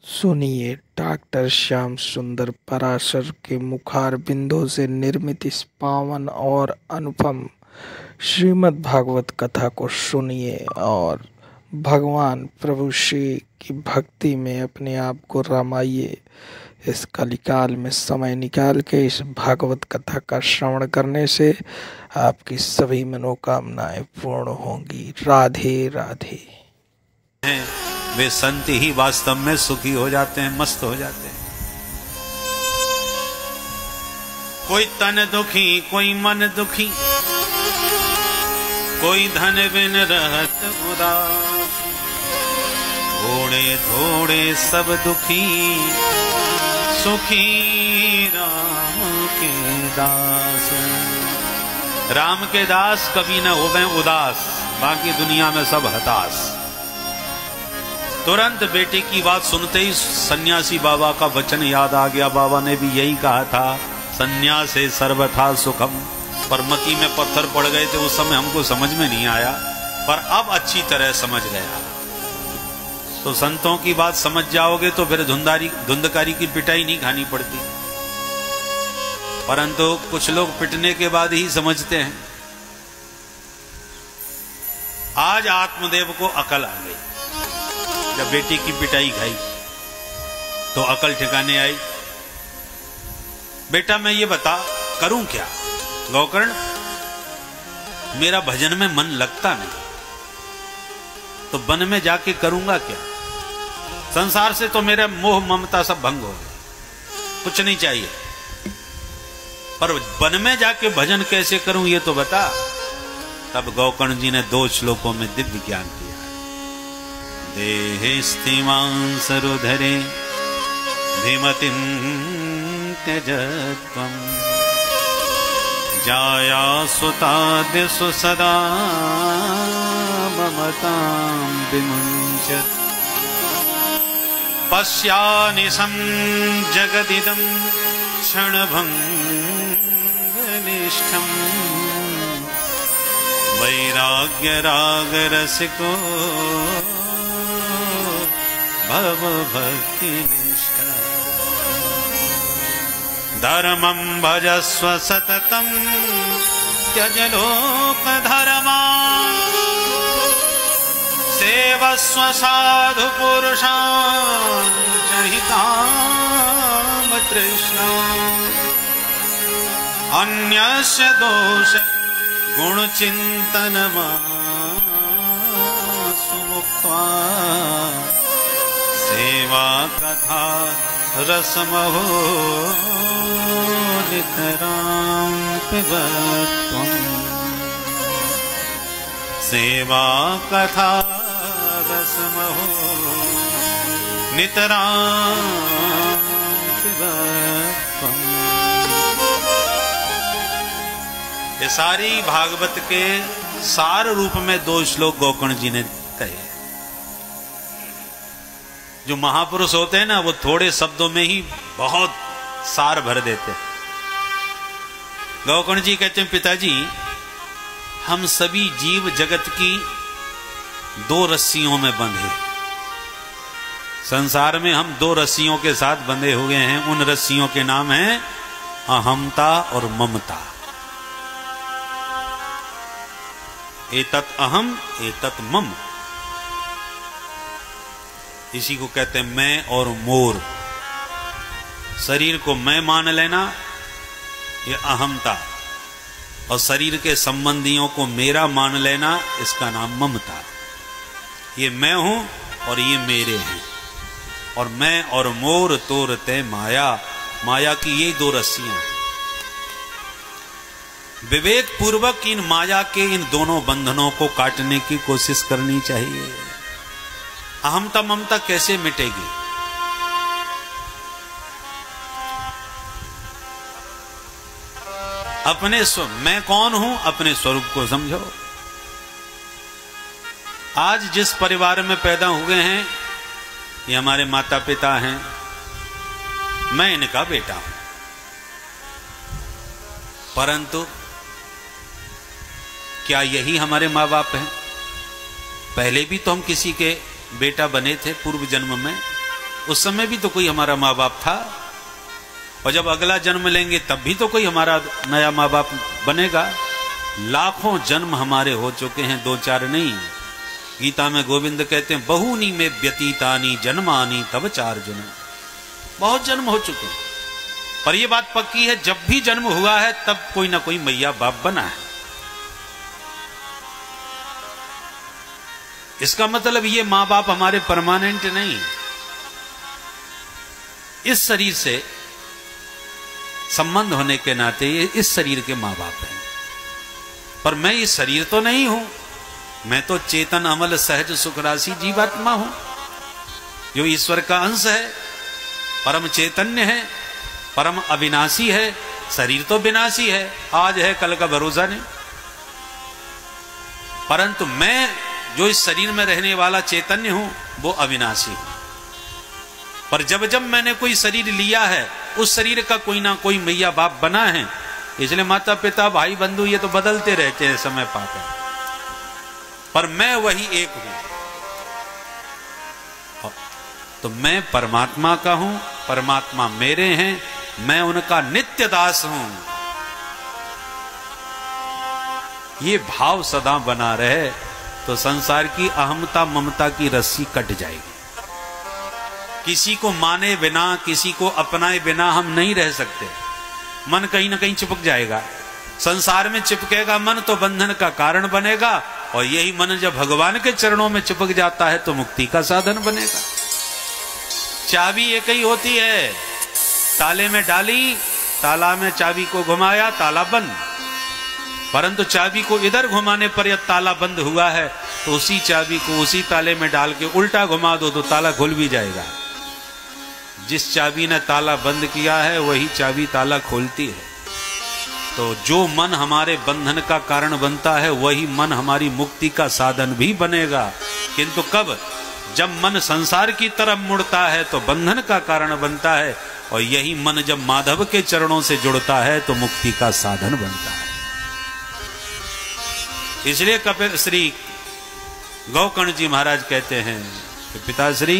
सुनिए डॉक्टर श्याम सुंदर पराशर के मुखार बिंदों से निर्मित इस पावन और अनुपम श्रीमद् भागवत कथा को सुनिए और भगवान प्रभु श्री की भक्ति में अपने आप को रमाइए। इस कलिकाल में समय निकाल के इस भागवत कथा का श्रवण करने से आपकी सभी मनोकामनाएं पूर्ण होंगी। राधे राधे। वे संत ही वास्तव में सुखी हो जाते हैं, मस्त हो जाते हैं। कोई तन दुखी, कोई मन दुखी, कोई धन बिन रहत उदास, थोड़े थोड़े सब दुखी, सुखी राम के दास। राम के दास कभी न होवें उदास, बाकी दुनिया में सब हताश। तुरंत बेटे की बात सुनते ही सन्यासी बाबा का वचन याद आ गया। बाबा ने भी यही कहा था, सन्यासे सर्वथा सुखम। पर मती में पत्थर पड़ गए थे, उस समय हमको समझ में नहीं आया, पर अब अच्छी तरह समझ गया। तो संतों की बात समझ जाओगे तो फिर धुंधकारी की पिटाई नहीं खानी पड़ती। परंतु कुछ लोग पिटने के बाद ही समझते हैं। आज आत्मदेव को अकल आ गई। जब बेटी की पिटाई खाई तो अकल ठिकाने आई। बेटा मैं ये बता करूं क्या? गौकर्ण, मेरा भजन में मन लगता नहीं, तो वन में जाके करूंगा क्या? संसार से तो मेरा मोह ममता सब भंग हो गया, कुछ नहीं चाहिए, पर वन में जाके भजन कैसे करूं ये तो बता। तब गौकर्ण जी ने 2 श्लोकों में दिव्य ज्ञान दिया। देहे स्थिमांसरुधरे धीमतिं त्यजत्वम्, जाया सुतादिषु सदा ममतां विमुञ्चत्। पश्यानिशं जगदिदं क्षणभङ्गनिष्ठम्, वैराग्यरागरसिको भव भक्ति निष्ठा। धर्मं भजस्व सततं त्यज लोक धर्मान्, सेवस्व साधु पुरुषान् हिताम तृष्णान्। अन्यस्य दोष गुण चिन्तनमासु मुक्त्वा, सेवा कथा रसमहो नितरां पिबत्वम्। सेवा कथा रसमहो नितरां पिबत्वम्। ये सारी भागवत के सार रूप में 2 श्लोक गौकर्ण जी ने कहे। जो महापुरुष होते हैं ना, वो थोड़े शब्दों में ही बहुत सार भर देते हैं। गौकर्ण जी कहते हैं, पिताजी हम सभी जीव जगत की 2 रस्सियों में बंधे। संसार में हम 2 रस्सियों के साथ बंधे हुए हैं। उन रस्सियों के नाम हैं अहमता और ममता। एतत् अहम एतत् मम, इसी को कहते हैं मैं और मोर। शरीर को मैं मान लेना ये अहमता, और शरीर के संबंधियों को मेरा मान लेना इसका नाम ममता। ये मैं हूं और ये मेरे हैं, और मैं और मोर तोरते माया। माया की ये 2 रस्सियां। विवेक पूर्वक इन माया के इन दोनों बंधनों को काटने की कोशिश करनी चाहिए। अहमता ममता कैसे मिटेगी? अपने मैं कौन हूं, अपने स्वरूप को समझो। आज जिस परिवार में पैदा हुए हैं, ये हमारे माता पिता हैं, मैं इनका बेटा हूं। परंतु क्या यही हमारे माँ बाप हैं? पहले भी तो हम किसी के बेटा बने थे पूर्व जन्म में, उस समय भी तो कोई हमारा माँ बाप था, और जब अगला जन्म लेंगे तब भी तो कोई हमारा नया माँ बाप बनेगा। लाखों जन्म हमारे हो चुके हैं, 2-4 नहीं। गीता में गोविंद कहते हैं बहुनी में व्यतीतानी जन्मानी तब 4 जन्म। बहुत जन्म हो चुके हैं, पर यह बात पक्की है जब भी जन्म हुआ है तब कोई ना कोई मैया बाप बना है। इसका मतलब ये मां बाप हमारे परमानेंट नहीं, इस शरीर से संबंध होने के नाते ये इस शरीर के मां बाप हैं। पर मैं ये शरीर तो नहीं हूं, मैं तो चेतन अमल सहज सुख राशि जीवात्मा हूं, जो ईश्वर का अंश है, परम चैतन्य है, परम अविनाशी है। शरीर तो विनाशी है, आज है कल का भरोसा नहीं। परंतु मैं जो इस शरीर में रहने वाला चैतन्य हूं वो अविनाशी हूं। पर जब जब मैंने कोई शरीर लिया है उस शरीर का कोई ना कोई मैया बाप बना है। इसलिए माता पिता भाई बंधु ये तो बदलते रहते हैं समय पाकर, पर मैं वही एक हूं। तो मैं परमात्मा का हूं, परमात्मा मेरे हैं, मैं उनका नित्य दास हूं। ये भाव सदा बना रहे तो संसार की अहमता ममता की रस्सी कट जाएगी। किसी को माने बिना, किसी को अपनाए बिना हम नहीं रह सकते। मन कहीं ना कहीं चिपक जाएगा, संसार में चिपकेगा मन तो बंधन का कारण बनेगा, और यही मन जब भगवान के चरणों में चिपक जाता है तो मुक्ति का साधन बनेगा। चाबी एक ही होती है, ताले में डाली, ताला में चाबी को घुमाया, ताला बंद। परंतु चाबी को इधर घुमाने पर यह ताला बंद हुआ है तो उसी चाबी को उसी ताले में डाल के उल्टा घुमा दो तो ताला खुल भी जाएगा। जिस चाबी ने ताला बंद किया है वही चाबी ताला खोलती है। तो जो मन हमारे बंधन का कारण बनता है वही मन हमारी मुक्ति का साधन भी बनेगा। किंतु कब? जब मन संसार की तरफ मुड़ता है तो बंधन का कारण बनता है, और यही मन जब माधव के चरणों से जुड़ता है तो मुक्ति का साधन बनता है। इसलिए कपिल श्री गौकर्ण जी महाराज कहते हैं कि पिताश्री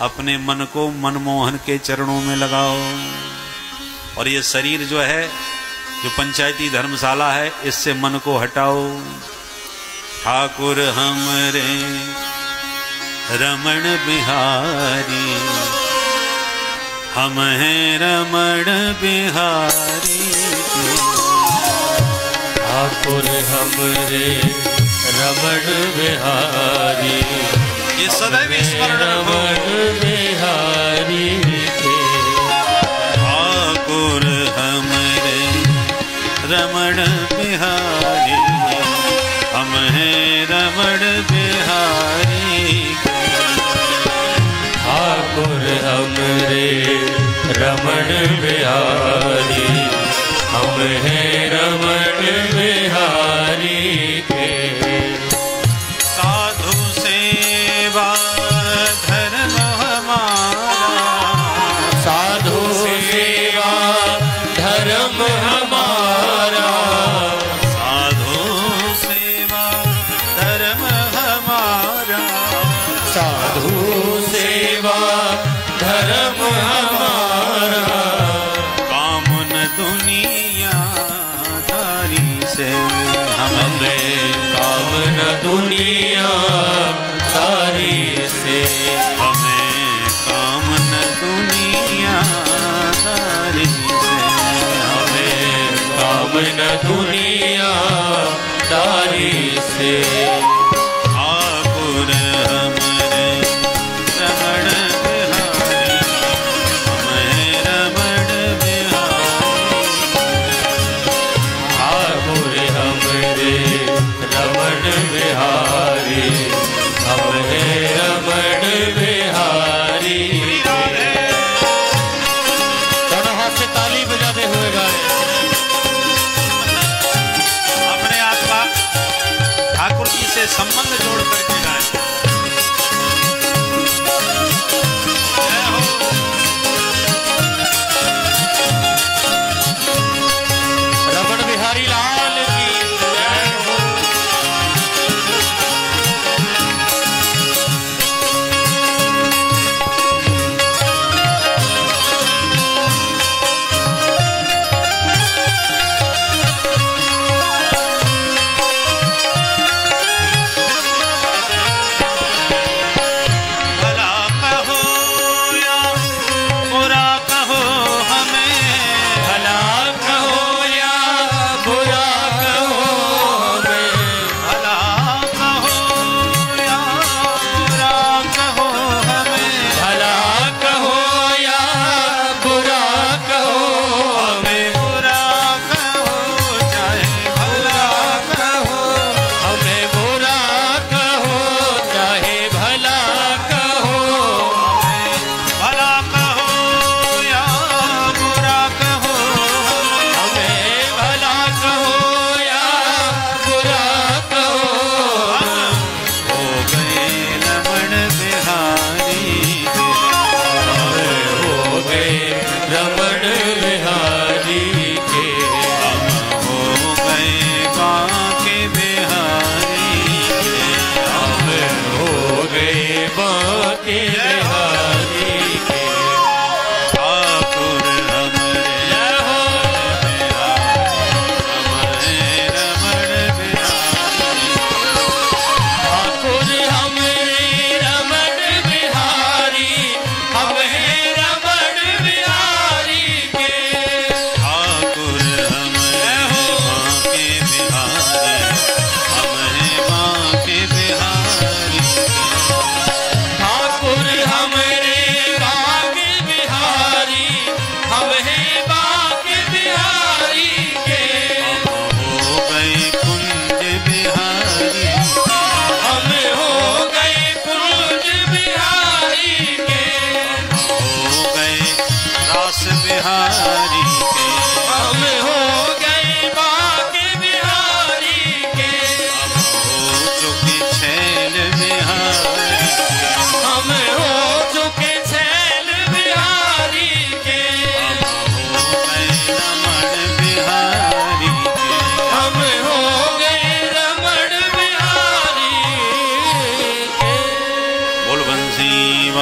अपने मन को मनमोहन के चरणों में लगाओ, और ये शरीर जो है, जो पंचायती धर्मशाला है, इससे मन को हटाओ। ठाकुर हमरे रमण बिहारी, हम हैं रमण बिहारी। ठाकुर हमरे रमण बिहारी, ये सदैव स्मरण रमण बिहारी के। ठाकुर हमरे रमण बिहारी, हम हैं रमण बिहारी के। ठाकुर हमरे रमण बिहारी, हम हैं रमण बिहारी के। साधु सेवा धर्म हमारा, साधु सेवा धर्म हमारा, साधु सेवा धर्म हमारा, साधु सेवा धर्म हमारा। कामन दुनिया दारी से हमें कामन दुनिया सारी से, हमें कामन दुनिया दारी से, हमें कामन दुनिया दारी से। ठाकुर हमरे रमण बिहारी, हमें रमण बिहारी। ठाकुर हमरे रमण बिहारी, हम हैं रमण बिहारी। दोनों हाथ से ताली बजाते हुए गाए। अपने आत्मा ठाकुर जी से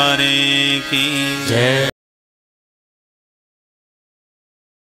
बिहारी की जय।